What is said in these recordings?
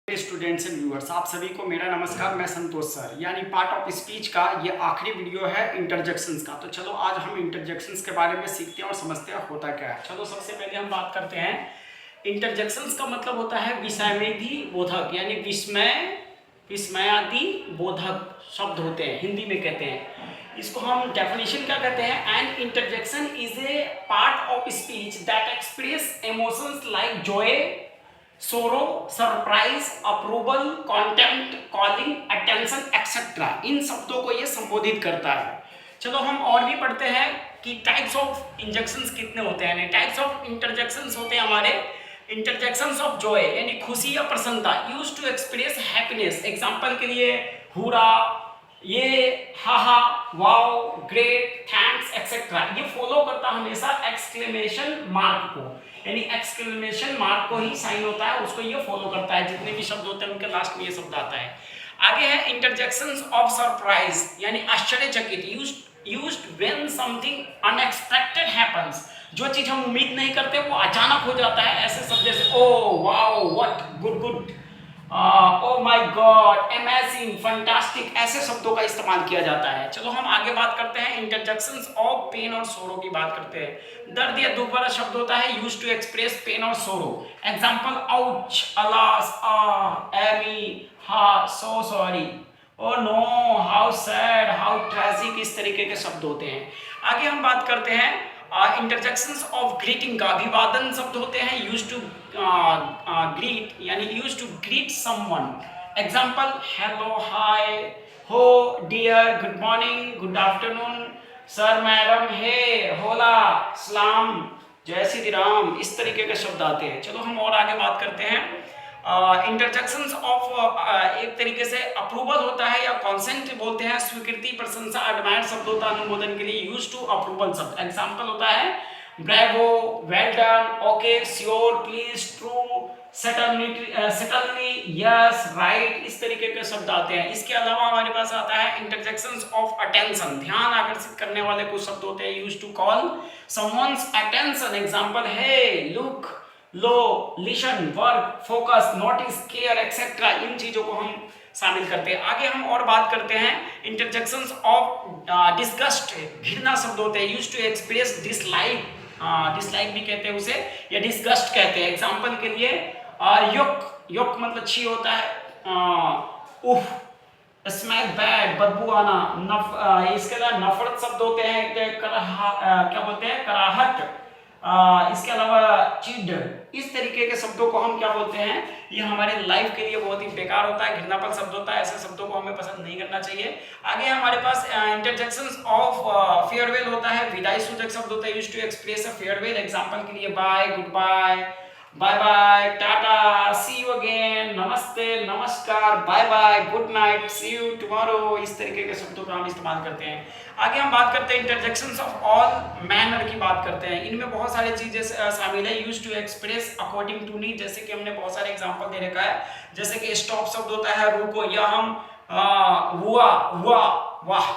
Students and viewers, आप सभी को मेरा नमस्कार। मैं संतोष सर यानी पार्ट ऑफ स्पीच का ये आखिरी वीडियो है इंटरजेक्शंस का। तो चलो आज हम इंटरजेक्शंस के बारे में सीखते हैं और समझते हैं होता क्या है। चलो सबसे पहले हम बात करते हैं। इंटरजेक्शंस का मतलब होता है विषयमेधी बोधक, यानी विस्मयादि बोधक शब्द होते हैं, हिंदी में कहते हैं। इसको हम डेफिनेशन क्या कहते हैं? An interjection is a part of speech that express emotions like joy, sorrow, surprise, approval, contempt, calling, attention etcetera. इन शब्दों को ये संबोधित करता है। चलो हम और भी पढ़ते हैं कि टाइप्स ऑफ इंजेक्शंस कितने होते हैं। टाइप्स ऑफ इंटरजेक्शंस होते हैं हमारे। इंटरजेक्शंस ऑफ जॉय यानी खुशी या प्रसन्नता, use to express happiness. Example के लिए hurrah, yay, haha, wow, great, thanks etcetera. ये फॉलो करता हमेशा एक्सक्लेमेशन मार्क को, यानी एक्सक्लेमेशन मार्क को ही साइन होता है, उसको ये फॉलो करता है। जितने भी शब्द होते हैं उनके लास्ट में ये शब्द आता है। आगे है इंटरजेक्शंस ऑफ सरप्राइज यानी आश्चर्यचकित, used when something unexpected happens. जो चीज हम उम्मीद नहीं करते वो अचानक हो जाता है। ऐसे शब्द जैसे oh wow, what, good, oh my God, amazing, fantastic, ऐसे शब्दों का इस्तेमाल किया जाता है। चलो हम आगे बात करते हैं इंटरजेक्शंस ऑफ पेन और सोरो की बात करते हैं। दर्द या दुख वाला शब्द होता है यूज टू एक्सप्रेस पेन और सोरो। Example ouch, alas, ah me, ha, so sorry, oh no, how sad, how tragic, इस तरीके के शब्द होते हैं। आगे हम बात करते हैं इंटरजेक्शंस ऑफ ग्रीटिंग का। अभिवादन शब्द होते हैं यूज टू ग्रीट, यानी use to greet someone. Example hello, hi, ho, dear, good morning, good afternoon, sir, madam, hey, hola, सलाम, जय श्री राम, इस तरीके के शब्द आते हैं। चलो हम और आगे बात करते हैं। इंटरजेक्शंस ऑफ एक तरीके से अप्रूवल होता है या कॉन्सेंट बोलते हैं, स्वीकृति, प्रशंसा, एडमायर शब्द होता है अनुमोदन के लिए, यूज टू अप्रूवल शब्द। एग्जांपल होता है bravo, well done, okay, sure, please, true, certainly, yes, right, इस तरीके के शब्द आते हैं। इसके अलावा हमारे पास आता है इंटरजेक्शंस ऑफ अटेंशन, ध्यान आकर्षित करने वाले कुछ शब्द होते हैं, use to call someone's attention. Example hey, look, lo, listen, work, focus, notice, care etcetera. इन चीजों को हम शामिल करते हैं। आगे हम और बात करते हैं इंटरजेक्शंस ऑफ डिस्गस्ट, घृणा शब्द होते हैं, use to express dislike, dislike भी कहते हैं उसे, या डिस्गस्ट कहते हैं। एग्जांपल के लिए युक मतलब छी होता है, उफ, स्मेल बैड, बदबू आना, इसके अलावा नफरत शब्द होते हैं, क्या बोलते हैं, कराहट, इसके अलावा चिड, इस तरीके के शब्दों को हम क्या बोलते हैं, ये हमारे लाइफ के लिए बहुत ही बेकार होता है, घृणापन शब्द होता है, ऐसे शब्दों को हमें पसंद नहीं करना चाहिए। आगे हमारे पास इंटरजेक्शंस ऑफ फेयरवेल होता है, विदाई सूचक शब्द होता है, used to express a farewell. Example के लिए bye, good bye, bye bye, tata, see you again, नमस्ते, नमस्कार, bye bye, good night, see you tomorrow, इस तरीके के शब्दों का हम इस्तेमाल करते हैं। आगे हम बात करते हैं इंटरजेक्शंस ऑफ ऑल मैनर की बात करते हैं। इनमें बहुत सारी चीजें शामिल है, use to express according to need, जैसे कि हमने बहुत सारे एग्जांपल दे रखा है। जैसे कि स्टॉप शब्द होता है रुको, या हम हुआ, हुआ, वाह।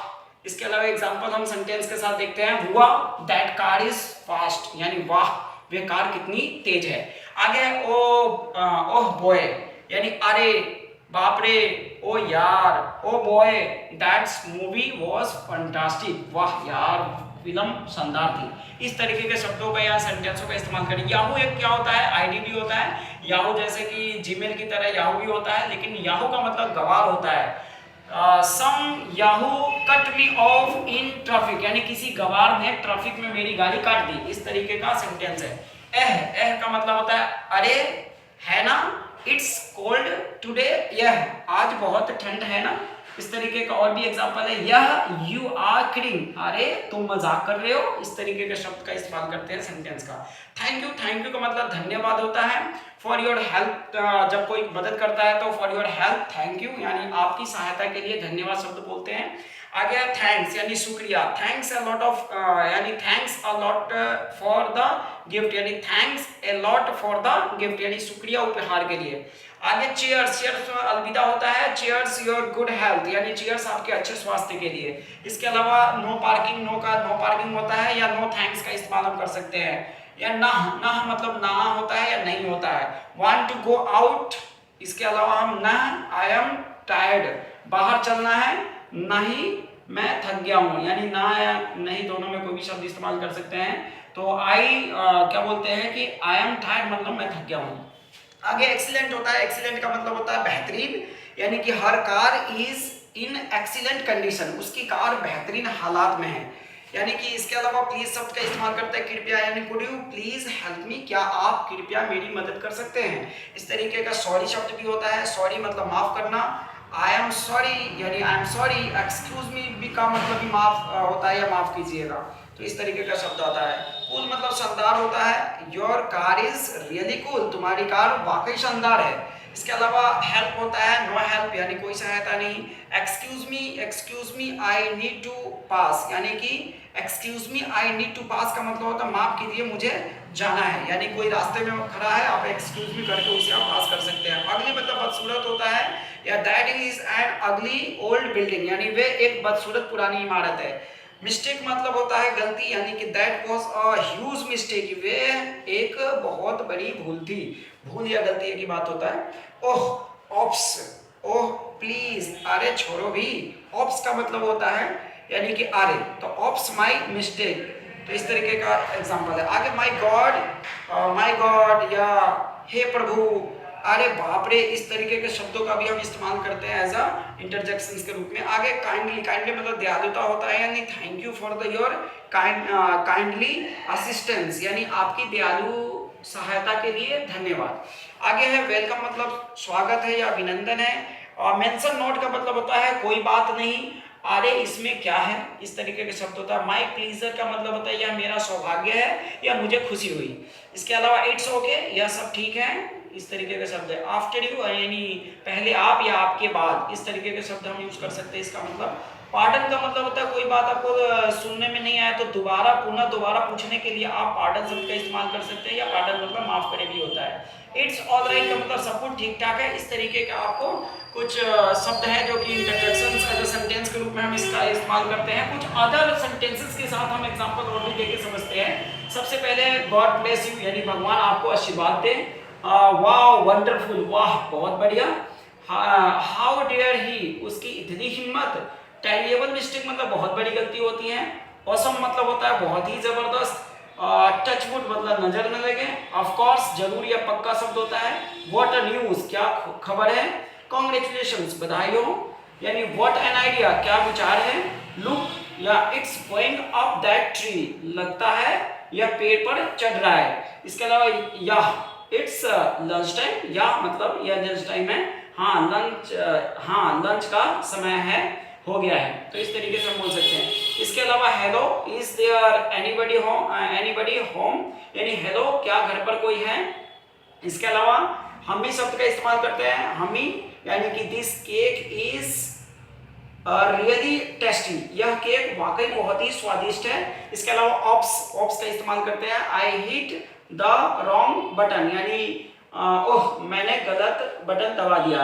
इसके अलावा एग्जांपल हम सेंटेंस के साथ देखते हैं, हुआ दैट कार इज फास्ट, यानी वाह वे कार कितनी तेज है। आगे ओह बॉय, यानी अरे बाप रे, ओ यार, oh boy that's movie was fantastic, वाह यार फिल्म शानदार थी। इस तरीके के शब्दों का या सेंटेंसों का इस्तेमाल करें। याहू एक क्या होता है, आईडी भी होता है। याहू जैसे कि जीमेल की तरह याहू भी होता है, लेकिन याहू का मतलब गवार होता है। Some yahoo cut me off in traffic, यानी किसी गवार ने ट्रैफिक में मेरी गाड़ी काट दी, इस तरीके का सेंटेंस है। एह का मतलब होता है अरे, है ना, इट्स कोल्ड टुडे, यह आज बहुत ठंड है ना, इस तरीके का और भी एग्जांपल है। यह यू आर किडिंग, अरे तुम मजाक कर रहे हो, इस तरीके के शब्द का इस्तेमाल करते हैं सेंटेंस का। थैंक यू का मतलब धन्यवाद होता है। फॉर योर हेल्प, जब कोई मदद करता है तो for your help thank you, यानी आपकी सहायता के लिए धन्यवाद शब्द बोलते हैं। आगे थैंक्स यानी शुक्रिया, थैंक्स अ लॉट ऑफ, यानी thanks a lot for the gift, यानी thanks a lot for the gift, यानी शुक्रिया उपहार के लिए। आगे चीयर्स, चीयर्स अलविदा होता है, चीयर्स योर गुड हेल्थ, यानी चीयर्स आपके अच्छे स्वास्थ्य के लिए। इसके अलावा नो पार्किंग, नो का नो पार्किंग होता है, या नो थैंक्स का इस्तेमाल हम कर सकते हैं। या ना मतलब ना होता है या नहीं होता है। वांट टू गो आउट, इसके अलावा हम ना आई एम टायर्ड, बाहर चलना है, नहीं मैं थक गया हूँ, यानी ना या नहीं दोनों में कोई भी शब्द इस्तेमाल कर सकते हैं। तो क्या बोलते हैं कि आई एम टायर्ड मतलब मैं थक गया हूँ। आगे एक्सीलेंट होता है, एक्सीलेंट का मतलब होता है बेहतरीन, यानी कि her car is in excellent condition, उसकी कार बेहतरीन हालात में है। यानी कि इसके अलावा प्लीज शब्द का इस्तेमाल करते हैं कृपया, यानी could you please help me, क्या आप कृपया मेरी मदद कर सकते हैं। इस तरीके का सॉरी शब्द भी होता है, सॉरी मतलब माफ करना, आई एम सॉरी यानी I am sorry, excuse me भी का मतलब भी माफ होता है या माफ कीजिएगा, तो इस तरीके का शब्द आता है। कूल मतलब शानदार होता है, your car is really cool, तुम्हारी कार वाकई शानदार है। इसके अलावा हेल्प होता है, नो हेल्प यानी कोई सहायता नहीं। Excuse me I need to pass, यानी कि excuse me I need to pass का मतलब होता है माफ कीजिए मुझे जाना है, यानी कोई रास्ते में खड़ा है, आप एक्सक्यूज मी करके उसे आप पास कर सकते हैं। अगली मतलब बदसूरत होता है, या दैट इज एन अगली ओल्ड बिल्डिंग, यानी वे एक बदसूरत पुरानी इमारत है। मिस्टेक मतलब होता है गलती, यानी कि that was a huge mistake, वे एक बहुत बड़ी भूल थी, भूल या गलती की बात होता है। ओह ऑप्स, ओह प्लीज, अरे छोड़ो भी, ऑप्स का मतलब होता है यानी कि अरे, तो ऑप्स माई मिस्टेक, तो इस तरीके का एग्जाम्पल है। आगे माई गॉड या हे प्रभु, अरे बाप रे, इस तरीके के शब्दों का भी हम इस्तेमाल करते हैं एज अ इंटरजेक्शंस के रूप में। आगे काइंडली मतलब दयालुता होता है, यानी thank you for the your kindly assistance, यानी आपकी दयालु सहायता के लिए धन्यवाद। आगे है वेलकम मतलब स्वागत है या अभिनंदन है। और मेंशन नोट का मतलब होता है कोई बात नहीं, अरे इसमें क्या है, इस तरीके के शब्द होता है। माई प्लीजर का मतलब होता है यह मेरा सौभाग्य है या मुझे खुशी हुई। इसके अलावा इट्स ओके, यह सब ठीक है, इस तरीके के शब्द है। आफ्टर यू यानी पहले आप या आपके बाद, इस तरीके के शब्द हम यूज कर सकते हैं। इसका मतलब पार्डन का मतलब होता है कोई बात आपको सुनने में नहीं आया तो दोबारा पूछने के लिए आप पार्डन शब्द का इस्तेमाल कर सकते हैं, या पार्डन मतलब माफ करे भी होता है। इट्स ऑल राइट का मतलब सब कुछ ठीक ठाक है। इस तरीके का आपको कुछ शब्द है जो कि इंटरजेक्शंस एज अ सेंटेंस के रूप में हम इसका इस्तेमाल करते हैं। कुछ अदर सेंटेंसेस के साथ हम एग्जांपल और भी देके समझते हैं। सबसे पहले गॉड ब्लेस यू, यानी भगवान आपको आशीर्वाद दे। वाह वंडरफुल, वाह बहुत बढ़िया। हाउ डेयर ही, उसकी इतनी हिम्मत। टेरिबल मिस्टेक मतलब बहुत बड़ी गलती होती है। ऑसम मतलब होता है बहुत ही जबरदस्त। टच वुड मतलब नजर न लगे। ऑफ कोर्स जरूर या पक्का शब्द होता है। व्हाट अ न्यूज, क्या खबर है। कांग्रेचुलेशंस, बधाई हो, यानी व्हाट एन आइडिया, क्या विचार है। लुक या it's going up that tree, लगता है यह पेड़ पर चढ़ रहा है। इसके अलावा यह इट्स लंच टाइम, या मतलब यह लंच टाइम है, हाँ लंच का समय है, हो गया है, तो इस तरीके से हम बोल सकते हैं। इसके अलावा hello, is there anybody home, यानी हेलो क्या घर पर कोई है। इसके अलावा हमी शब्द का इस्तेमाल करते हैं, हमी यानी कि this cake is really tasty, यह केक वाकई बहुत ही स्वादिष्ट है। इसके अलावा ऑप्स का इस्तेमाल करते हैं। I hit the wrong button, यानी ओह मैंने गलत बटन दबा दिया,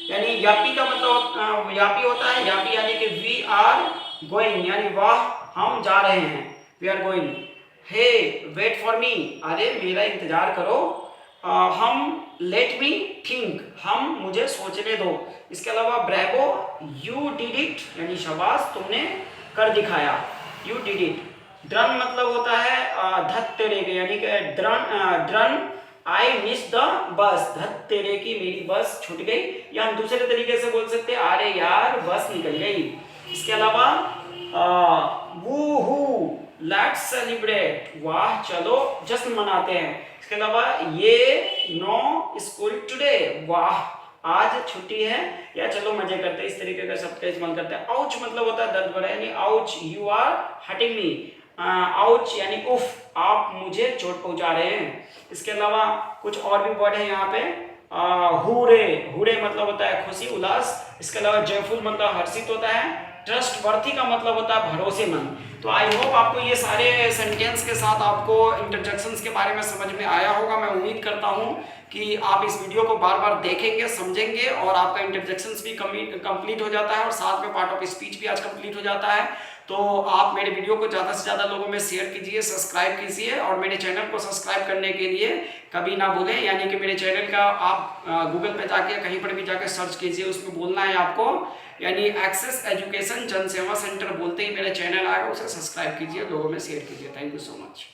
यानी यापी का मतलब यापी होता है। यापी यानी कि वी आर गोइंग, यानी वाह हम जा रहे हैं, we are going. Hey wait for me, अरे मेरा इंतजार करो। हम लेट मी थिंक, हम मुझे सोचने दो। इसके अलावा ब्रेवो, यू डिड इट, यानी शाबाश तुमने कर दिखाया, यू डिड इट। ड्रन मतलब होता है धत तेरे के, यानी कि drawn I miss the bus, धत तेरे की मेरी बस छूट गई, या हम दूसरे तरीके से बोल सकते हैं अरे यार बस निकल गई। इसके अलावा वूहू लेट्स सेलिब्रेट, वाह चलो जश्न मनाते हैं। इसके अलावा ये नो स्कूल टुडे, वाह आज छुट्टी है, या चलो मजे करते हैं, इस तरीके का शब्द का इस्तेमाल करते हैं। आउच मतलब होता है दर्द भरा, यानी ouch you are hurting me, ouch यानी उफ आप मुझे चोट पहुंचा रहे हैं। इसके अलावा कुछ और भी वर्ड है यहाँ पे। हुरे, हुरे मतलब होता है खुशी उल्लास। इसके अलावा जयफुल मतलब हर्षित होता है। ट्रस्ट वर्थी का मतलब होता है भरोसेमंद। तो आई होप आपको ये सारे सेंटेंस के साथ आपको इंटरजेक्शंस के बारे में समझ में आया होगा। मैं उम्मीद करता हूँ कि आप इस वीडियो को बार बार देखेंगे, समझेंगे, और आपका इंटरजेक्शंस भी कंप्लीट हो जाता है, और साथ में पार्ट ऑफ स्पीच भी आज कंप्लीट हो जाता है। तो आप मेरे वीडियो को ज़्यादा से ज़्यादा लोगों में शेयर कीजिए, सब्सक्राइब कीजिए, और मेरे चैनल को सब्सक्राइब करने के लिए कभी ना भूलें। यानी कि मेरे चैनल का आप गूगल पे जाके कहीं पर भी जाकर सर्च कीजिए, उसमें बोलना है आपको, यानी एक्सेस एजुकेशन जन सेवा सेंटर बोलते ही मेरा चैनल आएगा, उसे सब्सक्राइब कीजिए, लोगों में शेयर कीजिए। Thank you so much.